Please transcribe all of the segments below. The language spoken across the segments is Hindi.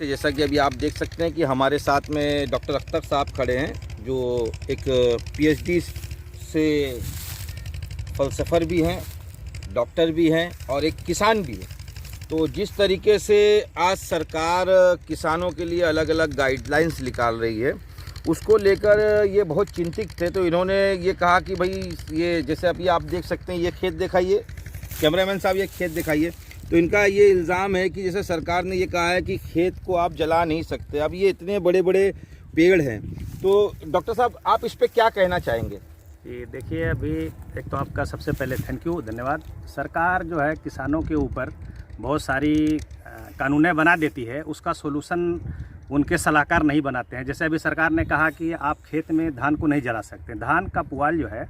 जैसा कि अभी आप देख सकते हैं कि हमारे साथ में डॉक्टर अख्तर साहब खड़े हैं, जो एक पीएचडी से फ़लसफ़र भी हैं, डॉक्टर भी हैं और एक किसान भी हैं। तो जिस तरीके से आज सरकार किसानों के लिए अलग अलग गाइडलाइंस निकाल रही है, उसको लेकर ये बहुत चिंतित थे। तो इन्होंने ये कहा कि भाई ये जैसे अभी आप देख सकते हैं, ये खेत दिखाइए, कैमरामैन साहब ये खेत दिखाइए। तो इनका ये इल्ज़ाम है कि जैसे सरकार ने ये कहा है कि खेत को आप जला नहीं सकते। अब ये इतने बड़े बड़े पेड़ हैं, तो डॉक्टर साहब आप इस पर क्या कहना चाहेंगे? ये देखिए, अभी एक तो आपका सबसे पहले थैंक यू, धन्यवाद। सरकार जो है किसानों के ऊपर बहुत सारी कानूनें बना देती है, उसका सोल्यूशन उनके सलाहकार नहीं बनाते हैं। जैसे अभी सरकार ने कहा कि आप खेत में धान को नहीं जला सकते। धान का पुआल जो है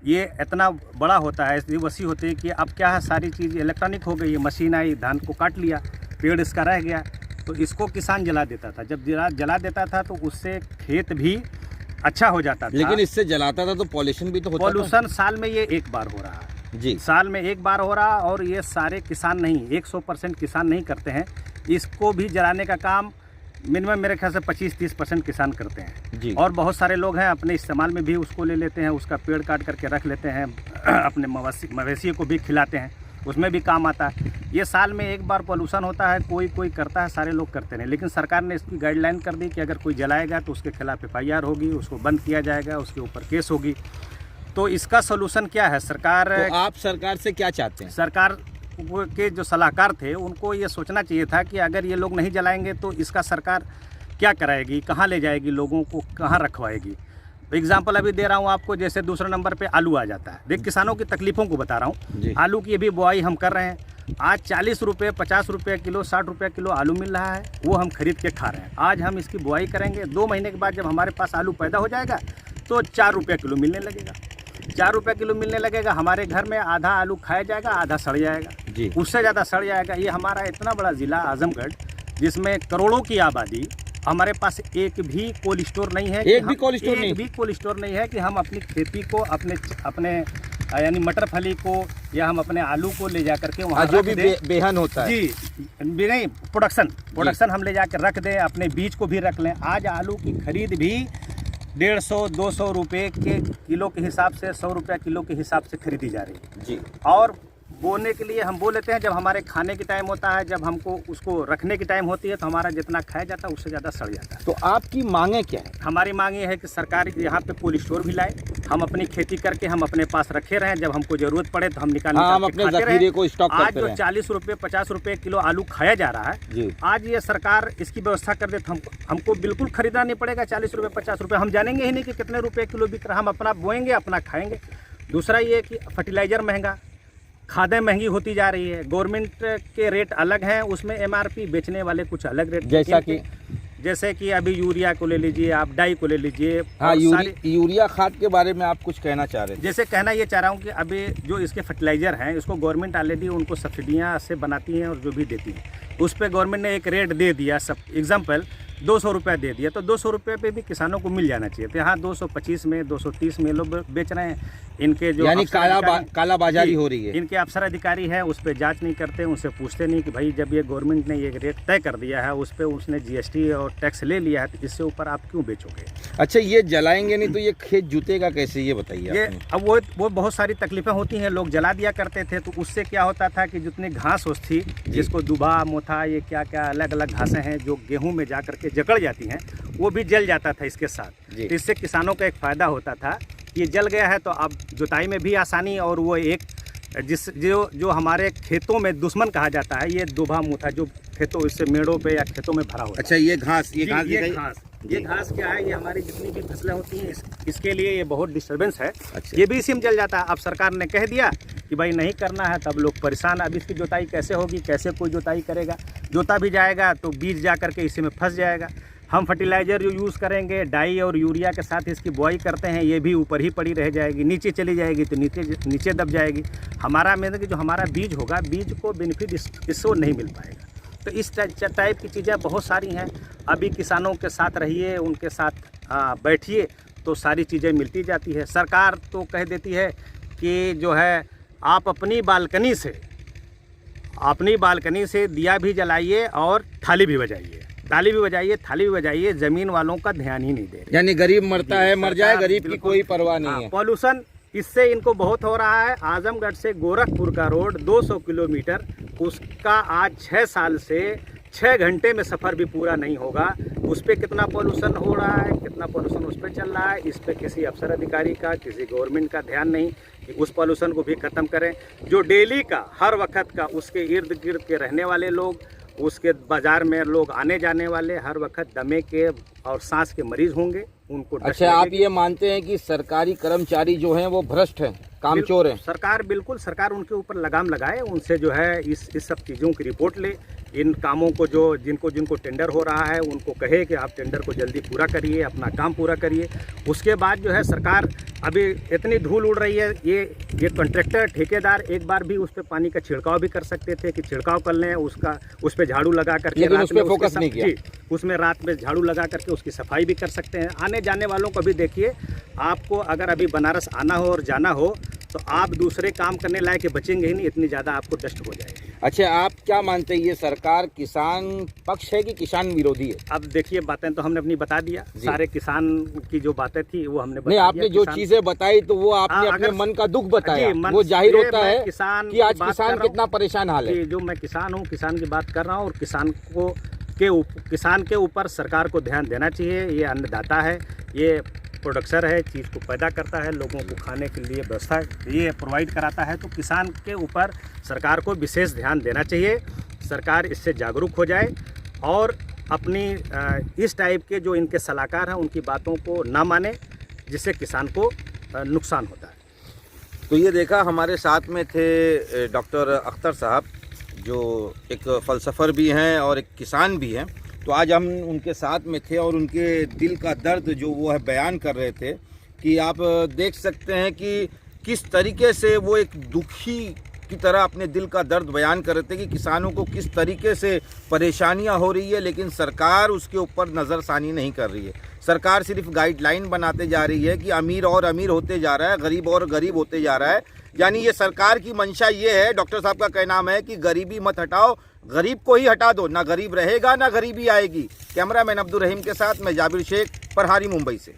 ये इतना बड़ा होता है, इतनी वसी होती है कि अब क्या है, सारी चीज़ इलेक्ट्रॉनिक हो गई है। मशीन आई, धान को काट लिया, पेड़ इसका रह गया, तो इसको किसान जला देता था। जब जला देता था तो उससे खेत भी अच्छा हो जाता था। लेकिन इससे जलाता था तो पॉल्यूशन भी तो होता था। पॉल्यूशन साल में ये एक बार हो रहा है जी, साल में एक बार हो रहा, और ये सारे किसान नहीं, 100% किसान नहीं करते हैं। इसको भी जलाने का काम मिनिमम मेरे ख्याल से 25-30% किसान करते हैं जी। और बहुत सारे लोग हैं अपने इस्तेमाल में भी उसको ले लेते हैं, उसका पेड़ काट करके रख लेते हैं, अपने मवेशी को भी खिलाते हैं, उसमें भी काम आता है। ये साल में एक बार पॉल्यूशन होता है, कोई करता है, सारे लोग करते हैं। लेकिन सरकार ने इसकी गाइडलाइन कर दी कि अगर कोई जलाएगा तो उसके खिलाफ FIR होगी, उसको बंद किया जाएगा, उसके ऊपर केस होगी। तो इसका सोल्यूशन क्या है? सरकार, तो आप सरकार से क्या चाहते हैं? सरकार के जो सलाहकार थे उनको ये सोचना चाहिए था कि अगर ये लोग नहीं जलाएंगे तो इसका सरकार क्या कराएगी, कहाँ ले जाएगी, लोगों को कहाँ रखवाएगी। एग्जाम्पल अभी दे रहा हूँ आपको, जैसे दूसरे नंबर पे आलू आ जाता है। देख, किसानों की तकलीफ़ों को बता रहा हूँ। आलू की अभी बुआई हम कर रहे हैं। आज 40 रुपये, 50 रुपये किलो, 60 रुपये किलो आलू मिल रहा है, वो हम खरीद के खा रहे हैं। आज हम इसकी बुआई करेंगे, 2 महीने के बाद जब हमारे पास आलू पैदा हो जाएगा तो 4 रुपये किलो मिलने लगेगा। 4 रुपये किलो मिलने लगेगा। हमारे घर में आधा आलू खाया जाएगा, आधा सड़ जाएगा जी, उससे ज़्यादा सड़ जाएगा। ये हमारा इतना बड़ा ज़िला आजमगढ़, जिसमें करोड़ों की आबादी, हमारे पास एक भी कोल्ड स्टोर नहीं है। एक भी कोल्ड स्टोर नहीं है कि हम अपनी खेती को, अपने यानी मटर फली को या हम अपने आलू को ले जा करके वहाँ जो भी बेहन होता है जी, नहीं, प्रोडक्शन हम ले जाकर रख दें, अपने बीज को भी रख लें। आज आलू की खरीद भी 150-200 रुपये के किलो के हिसाब से, 100 रुपये किलो के हिसाब से खरीदी जा रही है जी। और बोने के लिए हम बो लेते हैं, जब हमारे खाने की टाइम होता है, जब हमको उसको रखने की टाइम होती है, तो हमारा जितना खाया जाता है उससे ज़्यादा सड़ जाता है। तो आपकी मांगे क्या है? हमारी मांग ये है कि सरकार यहाँ पे कोल्ड स्टोर भी लाए, हम अपनी खेती करके हम अपने पास रखे रहें, जब हमको ज़रूरत पड़े तो हम निकाल अपने ज़ख़ीरे को स्टॉक आज करते जो रहें। 40 रुपये 50 रुपये किलो आलू खाया जा रहा है, आज ये सरकार इसकी व्यवस्था कर दे तो हमको बिल्कुल खरीदना नहीं पड़ेगा। 40 रुपये 50 रुपये हम जानेंगे ही नहीं कि कितने रुपये किलो बिक रहा, हम अपना बोएंगे, अपना खाएंगे। दूसरा ये कि फर्टिलाइज़र महंगा, खादें महंगी होती जा रही है, गवर्नमेंट के रेट अलग हैं, उसमें MRP बेचने वाले कुछ अलग रेट, जैसे कि अभी यूरिया को ले लीजिए, आप डाई को ले लीजिए। हाँ, यूरिया खाद के बारे में आप कुछ कहना चाह रहे हैं? जैसे कहना ये चाह रहा हूँ कि अभी जो इसके फर्टिलाइज़र हैं, इसको गवर्नमेंट ऑलरेडी उनको सब्सिडियाँ से बनाती हैं और जो भी देती है, उस पर गवर्नमेंट ने एक रेट दे दिया। सब एग्जाम्पल 200 रुपये दे दिया, तो 200 रुपये पे भी किसानों को मिल जाना चाहिए। तो यहाँ 225 में, 230 में लोग बेच रहे हैं। इनके जो यानी काला बाजारी हो रही है। इनके अफसर अधिकारी हैं, उस पर जांच नहीं करते, उनसे पूछते नहीं कि भाई जब ये गवर्नमेंट ने ये रेट तय कर दिया है, उस पर उसने GST और टैक्स ले लिया है, तो इससे ऊपर आप क्यों बेचोगे? अच्छा, ये जलाएंगे नहीं तो ये खेत जुतेगा कैसे, ये बताइए। ये अब वो बहुत सारी तकलीफें होती हैं। लोग जला दिया करते थे, तो उससे क्या होता था कि जितनी घास उस थी, जिसको दुबा, मोथा, ये क्या क्या अलग अलग घासें हैं जो गेहूँ में जा करके जकड़ जाती हैं, वो भी जल जाता था इसके साथ। तो इससे किसानों का एक फ़ायदा होता था। ये जल गया है तो अब जुताई में भी आसानी, और वो एक जो हमारे खेतों में दुश्मन कहा जाता है, ये दुबा मोथा जो खेतों, इससे मेड़ों पे या खेतों में भरा होता है। अच्छा, ये घास ये घास क्या है, ये हमारी जितनी भी फसलें होती हैं, इसके लिए ये बहुत डिस्टर्बेंस है। अच्छा। ये भी इसी में जल जाता है। अब सरकार ने कह दिया कि भाई नहीं करना है, तब लोग परेशान। अब इसकी जुताई कैसे होगी, कैसे कोई जुताई करेगा? जोता भी जाएगा तो बीज जा करके इसी में फंस जाएगा। हम फर्टिलाइज़र जो यूज़ करेंगे, डाई और यूरिया के साथ इसकी बुआई करते हैं, ये भी ऊपर ही पड़ी रह जाएगी, नीचे चली जाएगी तो नीचे दब जाएगी। हमारा मतलब कि जो हमारा बीज होगा, बीज को बेनिफिट इसको नहीं मिल पाएगा। तो इस टाइप की चीज़ें बहुत सारी हैं। अभी किसानों के साथ रहिए, उनके साथ बैठिए, तो सारी चीज़ें मिलती जाती है। सरकार तो कह देती है कि जो है आप अपनी बालकनी से दिया भी जलाइए और थाली भी बजाइए। ताली भी बजाइए, थाली भी बजाइए, जमीन वालों का ध्यान ही नहीं दे रहे। यानी गरीब मरता है, मर जाए, सरकार गरीब की बिल्कुल- कोई परवाह नहीं है। पॉल्यूशन इससे इनको बहुत हो रहा है। आजमगढ़ से गोरखपुर का रोड 200 किलोमीटर, उसका आज 6 साल से 6 घंटे में सफ़र भी पूरा नहीं होगा। उस पर कितना पॉल्यूशन हो रहा है, कितना पॉल्यूशन उस पर चल रहा है, इस पर किसी अफसर अधिकारी का, किसी गवर्नमेंट का ध्यान नहीं कि उस पॉल्यूशन को भी ख़त्म करें। जो डेली का, हर वक्त का, उसके इर्द गिर्द के रहने वाले लोग, उसके बाज़ार में लोग आने जाने वाले, हर वक्त दमे के और सांस के मरीज़ होंगे, उनको डस्ट अच्छा, आप लगेगी। ये मानते हैं कि सरकारी कर्मचारी जो हैं वो भ्रष्ट हैं, कामचोर हैं? सरकार बिल्कुल, सरकार उनके ऊपर लगाम लगाए, उनसे जो है इस सब चीज़ों की रिपोर्ट ले, इन कामों को जो जिनको टेंडर हो रहा है उनको कहे कि आप टेंडर को जल्दी पूरा करिए, अपना काम पूरा करिए। उसके बाद जो है सरकार, अभी इतनी धूल उड़ रही है, ये कॉन्ट्रैक्टर, ठेकेदार एक बार भी उस पर पानी का छिड़काव भी कर सकते थे कि छिड़काव कर लें, उस पर झाड़ू लगा करके, लेकिन रात उस पे में फोकस उसके नहीं किया। जी, उसमें रात में झाड़ू लगा करके उसकी सफाई भी कर सकते हैं। आने जाने वालों को भी देखिए, आपको अगर अभी बनारस आना हो और जाना हो तो आप दूसरे काम करने लायक बचेंगे ही नहीं, इतनी ज़्यादा आपको डस्ट हो जाएगी। अच्छा, आप क्या मानते हैं, ये सरकार किसान पक्ष है कि किसान विरोधी है? अब देखिए, बातें तो हमने अपनी बता दिया, सारे किसान की जो बातें थी वो हमने बता नहीं, आपने दिया। जो चीजें बताई तो वो आपने अपने मन का दुख बताया, वो जाहिर होता है किसान कि आज किसान कितना परेशान हाल है। जो मैं किसान हूँ, किसान की बात कर रहा हूँ, और किसान के ऊपर सरकार को ध्यान देना चाहिए। ये अन्नदाता है, ये प्रोडक्सर है, चीज़ को पैदा करता है, लोगों को खाने के लिए व्यवस्था ये प्रोवाइड कराता है, तो किसान के ऊपर सरकार को विशेष ध्यान देना चाहिए। सरकार इससे जागरूक हो जाए और अपनी इस टाइप के जो इनके सलाहकार हैं उनकी बातों को ना माने, जिससे किसान को नुकसान होता है। तो ये देखा, हमारे साथ में थे डॉक्टर अख्तर साहब, जो एक फ़लसफ़र भी हैं और एक किसान भी हैं। तो आज हम उनके साथ में थे और उनके दिल का दर्द जो वो है बयान कर रहे थे कि आप देख सकते हैं कि किस तरीके से वो एक दुखी की तरह अपने दिल का दर्द बयान कर रहे थे कि किसानों को किस तरीके से परेशानियां हो रही है, लेकिन सरकार उसके ऊपर नज़रसानी नहीं कर रही है। सरकार सिर्फ गाइडलाइन बनाते जा रही है कि अमीर और अमीर होते जा रहा है, गरीब और गरीब होते जा रहा है। यानी ये सरकार की मंशा ये है, डॉक्टर साहब का कहना है कि गरीबी मत हटाओ, गरीब को ही हटा दो, ना गरीब रहेगा ना गरीबी आएगी। कैमरामैन अब्दुल रहीम के साथ मैं जाबिर शेख, प्रहारी, मुंबई से।